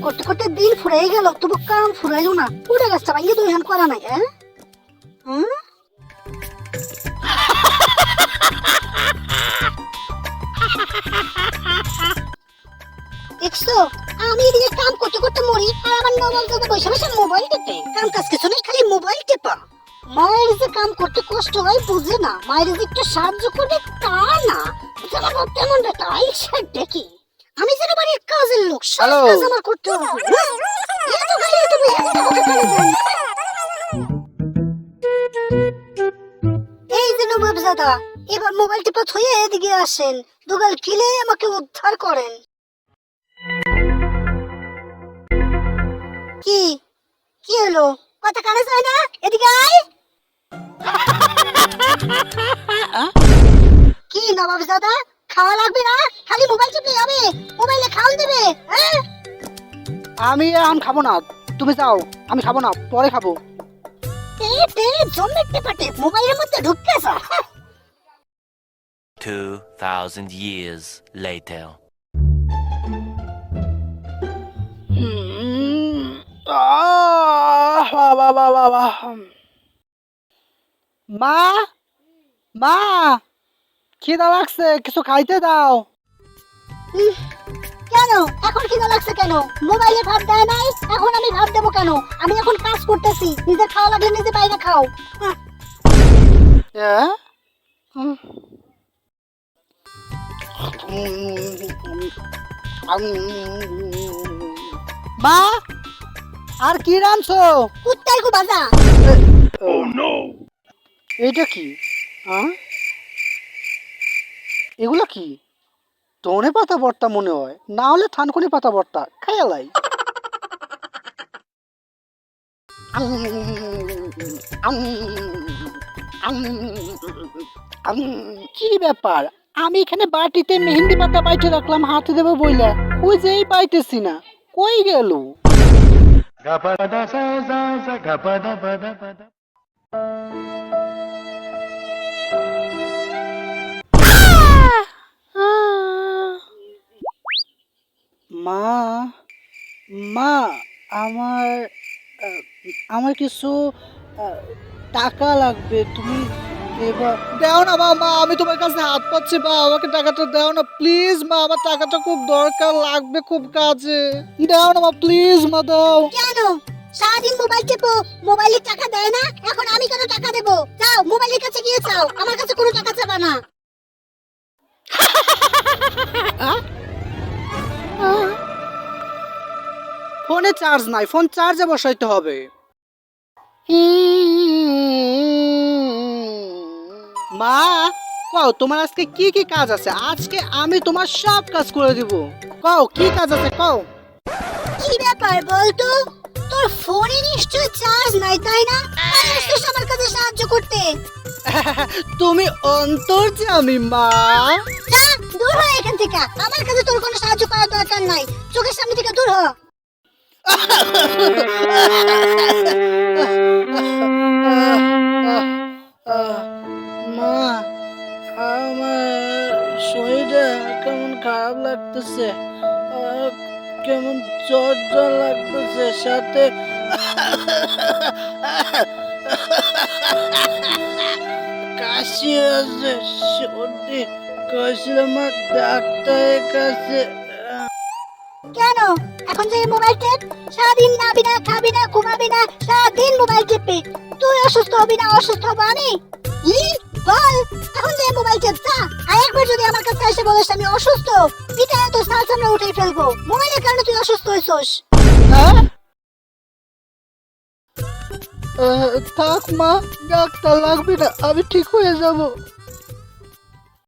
করতে করতে দিন ফুরাই গেল, তবু কাম ফুরাইলো না। উড়ে গেছে ভাঙ্গে দুই হান করা নাই। দেখছো, আমি এদিকে কাম করতে করতে মরি, আর আমার মোবাইল দাদা বসে বসে মোবাইল টিপে। কাম কাজ কিছু নেই, খালি মোবাইল টেপা। মায়ের যে কাম করতে কষ্ট হয় বুঝে না, মায়ের যে একটু সাহায্য করবে তা না। আমার বাপ তেমন বেটা আইসা দেখি আমি যেন বাড়ির কাজের লোক, সব কাজ আমার করতে হবে। এই যে নবাব দাদা, এবার মোবাইল টিপা থুয়ে এদিকে আসেন, দুগাল কিলে আমাকে উদ্ধার করেন। কি কি হলো, কথা কানে যায় না? এদিকে আয়। কি নবাব দাদা, খাওয়া লাগবে না? খালি মোবাইল টিপে যাবে, মোবাইলে খাওয়া দেবে? আমি এখন খাবো না, তুমি যাও। আমি খাবো না, পরে খাবো। পেটে জমেতে পাটে মোবাইলের মধ্যে ঢুকতেছ। 2000 years later. মা, মা, খিদা লাগছে, কিছু খাইতে দাও। কেন এখন খিদা লাগছে কেন? মোবাইলে ভাত দেয় নাই, এখন আমি ভাত দেবো কেন? আমি এখন কাজ করতেছি, নিজের খাওয়া লাগলে নিজে বাইরে খাও। মা, আর কি রাঁধছো? কুত্তার গু বাজা। এইটা কি? এগুলা কি? ধনে পাতা ভর্তা মনে হয়, না হলে থানকুনি পাতা ভর্তা। খাইয়ালাই কি ব্যাপার? আমি এখানে বাটিতে মেহেন্দি পাতা বাইটে রাখলাম, হাতে দেবো বইলা, খুঁজেই পাইতেছি না। কই গেল? মা, মা, আমার আমার কিছু টাকা লাগবে, তুমি দেবা? দাও না মা, আমি তোমার কাছে হাত পাচ্ছি মা, আমাকে টাকাটা দাও না প্লিজ মা, আমার টাকাটা খুব দরকার, লাগবে খুব কাজে। দাও না মা, প্লিজ মা, দাও। কেন সারাদিন মোবাইল টেপো, মোবাইলে টাকা দেয় না? এখন আমি কেন টাকা দেবো? যাও মোবাইলের কাছে গিয়ে চাও, আমার কাছে কোনো টাকা চাবা না। ফোনে চার্জ নাই, ফোন চার্জে বসাইতে হবে। মা, কও তোমার আজকে কি কি কাজ আছে? আজকে আমি তোমার সব কাজ করে দিব। কও কি কাজ আছে, কও। কি ব্যাপার বলতো? তোর ফোনে নিশ্চয় চার্জ নাই, তাই না? আসছিস আমার কাছে সাহায্য করতে। তুমি অন্তর্যামী মা। যা দূর হ এখান থেকে, আমার কাছে তোর কোনো সাহায্য করার দরকার নাই, চোখের সামনে থেকে দূর হ। মা, আমার শরীরটা কেমন খারাপ লাগতেছে, কেমন জ্বর জ্বর লাগতেছে, সাথে কাশি আছে, সর্দি কইছিলাম ডাক্তারের কাছে। কেন এখন যে মোবাইল টেপ? সারাদিন নাবি না, খাবি না, ঘুমাবি না, সারাদিন মোবাইল টেপে। তুই অসুস্থ হবি না, অসুস্থ হবো আমি? বল এখন যে মোবাইল টেপ, যা। আর একবার যদি আমার কাছে এসে বলিস আমি অসুস্থ, পিঠে তো সাল সামনে উঠে ফেলবো। মোবাইলের কারণে তুই অসুস্থ হয়েছিস। থাক মা, ডাক্তার লাগবে না, আমি ঠিক হয়ে যাব।